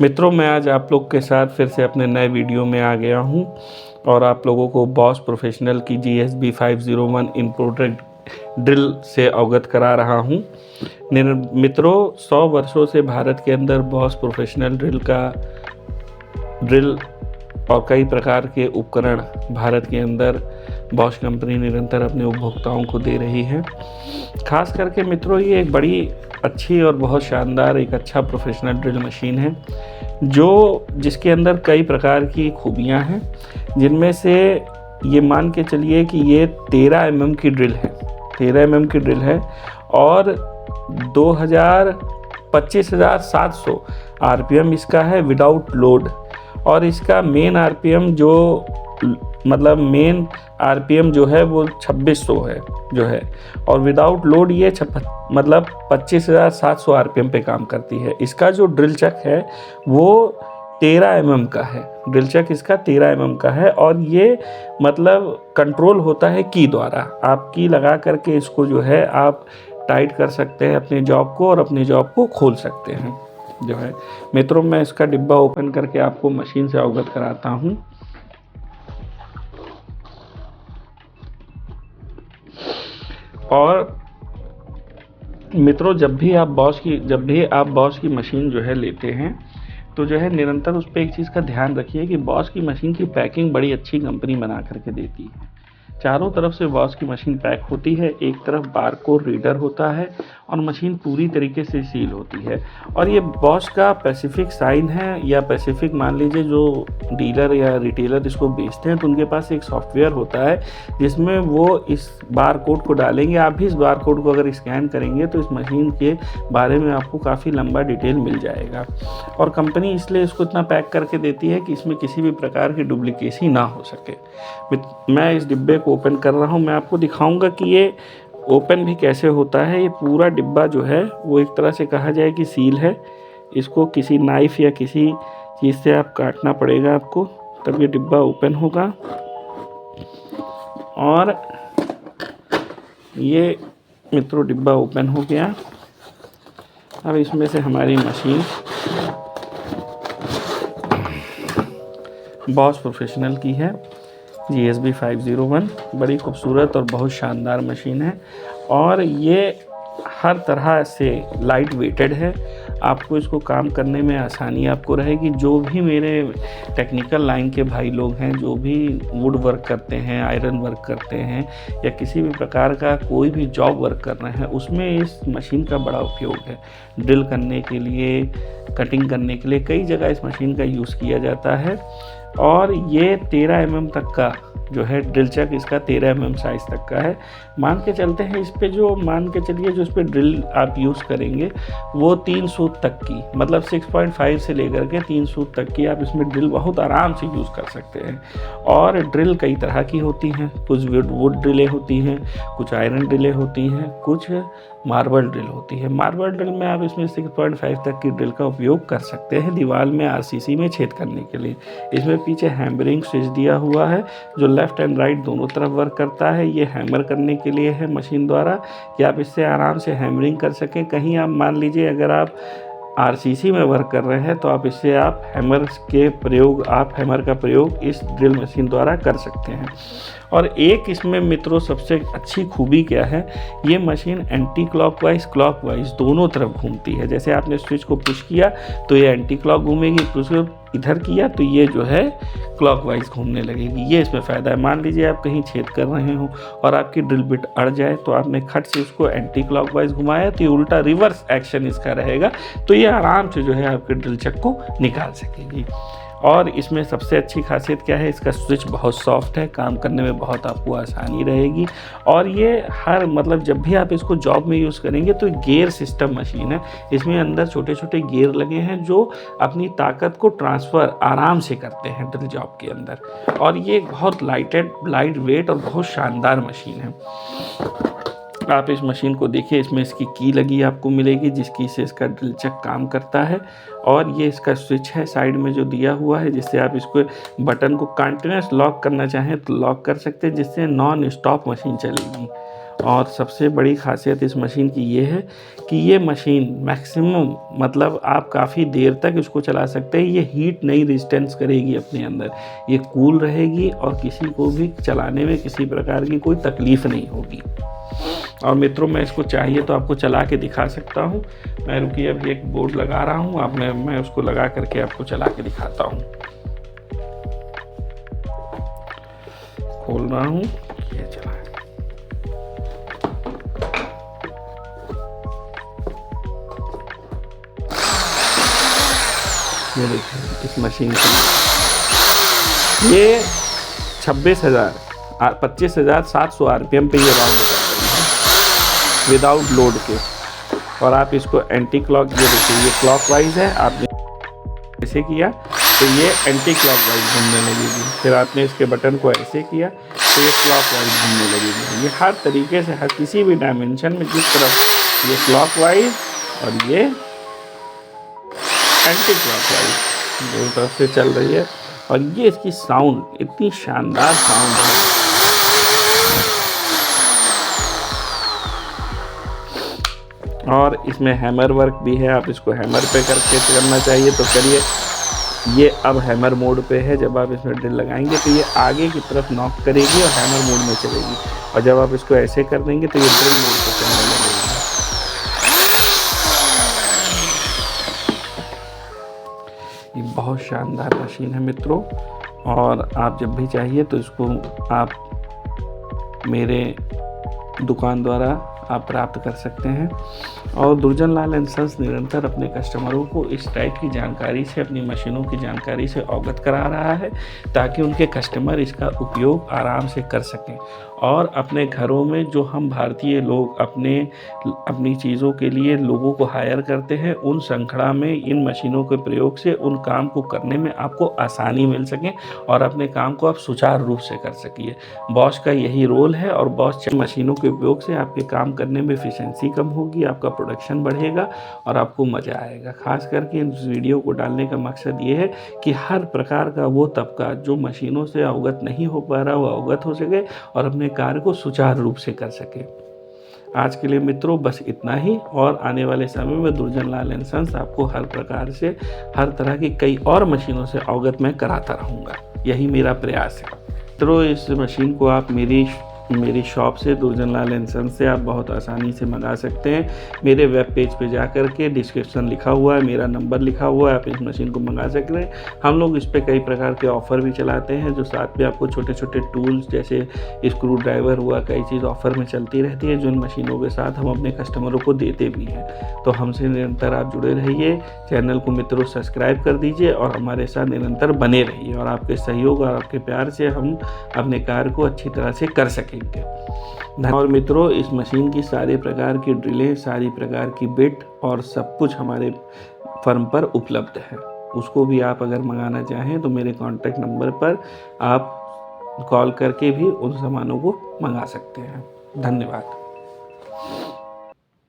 मित्रों, मैं आज आप लोग के साथ फिर से अपने नए वीडियो में आ गया हूं और आप लोगों को बॉश प्रोफेशनल की GSB 501 इम्पोर्टेड ड्रिल से अवगत करा रहा हूं। मित्रों, 100 वर्षों से भारत के अंदर बॉश प्रोफेशनल ड्रिल और कई प्रकार के उपकरण भारत के अंदर बॉश कंपनी निरंतर अपने उपभोक्ताओं को दे रही है। खास करके मित्रों, ये एक बड़ी अच्छी और बहुत शानदार एक अच्छा प्रोफेशनल ड्रिल मशीन है जिसके अंदर कई प्रकार की खूबियां हैं, जिनमें से ये मान के चलिए कि ये 13 mm की ड्रिल है। 13 mm की ड्रिल है और 25,700 RPM इसका है विदाउट लोड। और इसका मेन RPM मेन RPM जो है वो 2600 है जो है, और विदाउट लोड ये 25,700 RPM पे काम करती है। इसका जो ड्रिल चक है वो 13 mm का है। ड्रिल चक इसका 13 mm का है और ये कंट्रोल होता है की द्वारा। आप की लगा करके इसको जो है आप टाइट कर सकते हैं अपने जॉब को और अपने जॉब को खोल सकते हैं जो है। मित्रों, मैं इसका डिब्बा ओपन करके आपको मशीन से अवगत कराता हूँ। और मित्रों, जब भी आप बॉश की मशीन जो है लेते हैं तो जो है निरंतर उस पर एक चीज़ का ध्यान रखिए कि बॉश की मशीन की पैकिंग बड़ी अच्छी कंपनी बना करके देती है। चारों तरफ से बॉश की मशीन पैक होती है, एक तरफ बारकोड रीडर होता है और मशीन पूरी तरीके से सील होती है। और ये बॉश का पैसिफिक साइन है, या पैसिफिक मान लीजिए जो डीलर या रिटेलर इसको बेचते हैं तो उनके पास एक सॉफ्टवेयर होता है जिसमें वो इस बारकोड को डालेंगे। आप भी इस बारकोड को अगर स्कैन करेंगे तो इस मशीन के बारे में आपको काफ़ी लंबा डिटेल मिल जाएगा। और कंपनी इसलिए इसको इतना पैक करके देती है कि इसमें किसी भी प्रकार की डुप्लीकेसी ना हो सके। मैं इस डिब्बे को ओपन कर रहा हूँ। मैं आपको दिखाऊंगा कि ये ओपन भी कैसे होता है। ये पूरा डिब्बा जो है वो एक तरह से कहा जाए कि सील है। इसको किसी नाइफ या किसी चीज़ से आप काटना पड़ेगा आपको, तब ये डिब्बा ओपन होगा। और ये मित्रों डिब्बा ओपन हो गया। अब इसमें से हमारी मशीन बॉश प्रोफेशनल की है, GSB 501। बड़ी खूबसूरत और बहुत शानदार मशीन है और ये हर तरह से लाइट वेटेड है। आपको इसको काम करने में आसानी आपको रहेगी। जो भी मेरे टेक्निकल लाइन के भाई लोग हैं, जो भी वुड वर्क करते हैं, आयरन वर्क करते हैं या किसी भी प्रकार का कोई भी जॉब वर्क कर रहे हैं, उसमें इस मशीन का बड़ा उपयोग है। ड्रिल करने के लिए, कटिंग करने के लिए कई जगह इस मशीन का यूज़ किया जाता है। और ये 13 mm तक का जो है ड्रिल चक, इसका 13 mm साइज़ तक का है। मान के चलते हैं इस पे जो इस पे ड्रिल आप यूज़ करेंगे वो 3 सूत तक की, 6.5 से लेकर के 3 सूत तक की आप इसमें ड्रिल बहुत आराम से यूज़ कर सकते हैं। और ड्रिल कई तरह की होती हैं। कुछ वुड ड्रिलें होती हैं, कुछ आयरन ड्रिलें होती हैं, कुछ मार्बल ड्रिल होती है। मार्बल ड्रिल में आप इसमें 6.5 तक की ड्रिल का उपयोग कर सकते हैं दीवार में RCC में छेद करने के लिए। इसमें पीछे हैमरिंग स्विच दिया हुआ है जो लेफ़्ट एंड राइट दोनों तरफ वर्क करता है। ये हैमर करने के लिए है मशीन द्वारा, कि आप इससे आराम से हैमरिंग कर सकें। कहीं आप मान लीजिए अगर आप RCC में वर्क कर रहे हैं तो आप इससे हैमर का प्रयोग इस ड्रिल मशीन द्वारा कर सकते हैं। और एक इसमें मित्रों सबसे अच्छी खूबी क्या है, ये मशीन एंटी क्लॉकवाइज क्लॉकवाइज दोनों तरफ घूमती है। जैसे आपने स्विच को पुश किया तो ये एंटी क्लॉक घूमेगी, पुश इधर किया तो ये जो है क्लॉकवाइज घूमने लगेगी। ये इसमें फ़ायदा है। मान लीजिए आप कहीं छेद कर रहे हो और आपकी ड्रिल बिट अड़ जाए तो आपने खट से उसको एंटी क्लॉकवाइज घुमाया तो ये उल्टा रिवर्स एक्शन इसका रहेगा, तो ये आराम से जो है आपके ड्रिल चक को निकाल सकेगी। और इसमें सबसे अच्छी खासियत क्या है, इसका स्विच बहुत सॉफ्ट है, काम करने में बहुत आपको आसानी रहेगी। और ये जब भी आप इसको जॉब में यूज़ करेंगे तो गियर सिस्टम मशीन है। इसमें अंदर छोटे छोटे गियर लगे हैं जो अपनी ताकत को ट्रांसफ़र आराम से करते हैं ड्रिल जॉब के अंदर। और ये बहुत लाइट वेट और बहुत शानदार मशीन है। आप इस मशीन को देखिए, इसमें इसकी की लगी आपको मिलेगी जिसकी से इसका ड्रिल चक काम करता है। और ये इसका स्विच है साइड में जो दिया हुआ है, जिससे आप इसको बटन को कंटिन्यूस लॉक करना चाहें तो लॉक कर सकते हैं, जिससे नॉन स्टॉप मशीन चलेगी। और सबसे बड़ी खासियत इस मशीन की ये है कि ये मशीन मैक्सिमम मतलब आप काफ़ी देर तक इसको चला सकते हैं। ये हीट नहीं रेजिस्टेंस करेगी अपने अंदर, ये कूल रहेगी और किसी को भी चलाने में किसी प्रकार की कोई तकलीफ़ नहीं होगी। और मित्रों, मैं इसको चाहिए तो आपको चला के दिखा सकता हूँ। मैं रुकिए अभी एक बोर्ड लगा रहा हूँ, आप मैं उसको लगा करके आपको चला के दिखाता हूँ। खोल रहा हूँ, ये चला। ये देखिए इस मशीन की ये 25,700 RPM पे ये राउंड कर रही है विदाउट लोड के। और आप इसको एंटी क्लॉक, ये देखिए ये क्लॉकवाइज है, आपने ऐसे किया तो ये एंटी क्लॉकवाइज घूमने लगेगी, फिर आपने इसके बटन को ऐसे किया तो ये क्लॉकवाइज घूमने लगेगी। ये हर तरीके से, हर किसी भी डायमेंशन में जिस तरफ ये क्लॉकवाइज और ये एंटी क्लॉकवाइज दोनों तरफ से चल रही है। और ये इसकी साउंड इतनी शानदार साउंड है। और इसमें हैमर वर्क भी है, आप इसको हैमर पे करके करना चाहिए तो करिए। ये अब हैमर मोड पे है, जब आप इसमें ड्रिल लगाएंगे तो ये आगे की तरफ नॉक करेगी और हैमर मोड में चलेगी। और जब आप इसको ऐसे कर देंगे तो ये ड्रिल मोड पे चलने लगेगी। ये बहुत शानदार मशीन है मित्रों, और आप जब भी चाहिए तो इसको आप मेरे दुकान द्वारा आप प्राप्त कर सकते हैं। और दुर्जन लाल एंड सन्स निरंतर अपने कस्टमरों को इस टाइप की जानकारी से, अपनी मशीनों की जानकारी से अवगत करा रहा है ताकि उनके कस्टमर इसका उपयोग आराम से कर सकें। और अपने घरों में जो हम भारतीय लोग अपनी चीज़ों के लिए लोगों को हायर करते हैं, उन श्रृंखला में इन मशीनों के प्रयोग से उन काम को करने में आपको आसानी मिल सके और अपने काम को आप सुचारू रूप से कर सकिए। बॉश का यही रोल है। और बॉश मशीनों के उपयोग से आपके काम करने में एफिशिएंसी कम होगी, आपका प्रोडक्शन बढ़ेगा और आपको मज़ा आएगा। खास करके इस वीडियो को डालने का मकसद ये है कि हर प्रकार का वो तबका जो मशीनों से अवगत नहीं हो पा रहा, वो अवगत हो सके और अपने कार्य को सुचारू रूप से कर सके। आज के लिए मित्रों बस इतना ही, और आने वाले समय में दुर्जन लाल एंड सन्स आपको हर प्रकार से, हर तरह की कई और मशीनों से अवगत मैं कराता रहूँगा। यही मेरा प्रयास है। मित्रों, इस मशीन को आप मेरी शॉप से, दुर्जन लाल एंड सन्स से आप बहुत आसानी से मंगा सकते हैं। मेरे वेब पेज पे जा कर के डिस्क्रिप्शन लिखा हुआ है, मेरा नंबर लिखा हुआ है, आप इस मशीन को मंगा सकते हैं। हम लोग इस पे कई प्रकार के ऑफ़र भी चलाते हैं, जो साथ में आपको छोटे छोटे टूल्स जैसे स्क्रू ड्राइवर हुआ, कई चीज़ ऑफ़र में चलती रहती है, जो इन मशीनों के साथ हम अपने कस्टमरों को देते भी हैं। तो हमसे निरंतर आप जुड़े रहिए, चैनल को मित्रों सब्सक्राइब कर दीजिए और हमारे साथ निरंतर बने रहिए। और आपके सहयोग और आपके प्यार से हम अपने कार्य को अच्छी तरह से कर सकेंगे। और मित्रों, इस मशीन की सारे प्रकार की ड्रिलें, सारी प्रकार की बिट और सब कुछ हमारे फर्म पर उपलब्ध है। उसको भी आप अगर मंगाना चाहें तो मेरे कॉन्टैक्ट नंबर पर आप कॉल करके भी उन सामानों को मंगा सकते हैं। धन्यवाद।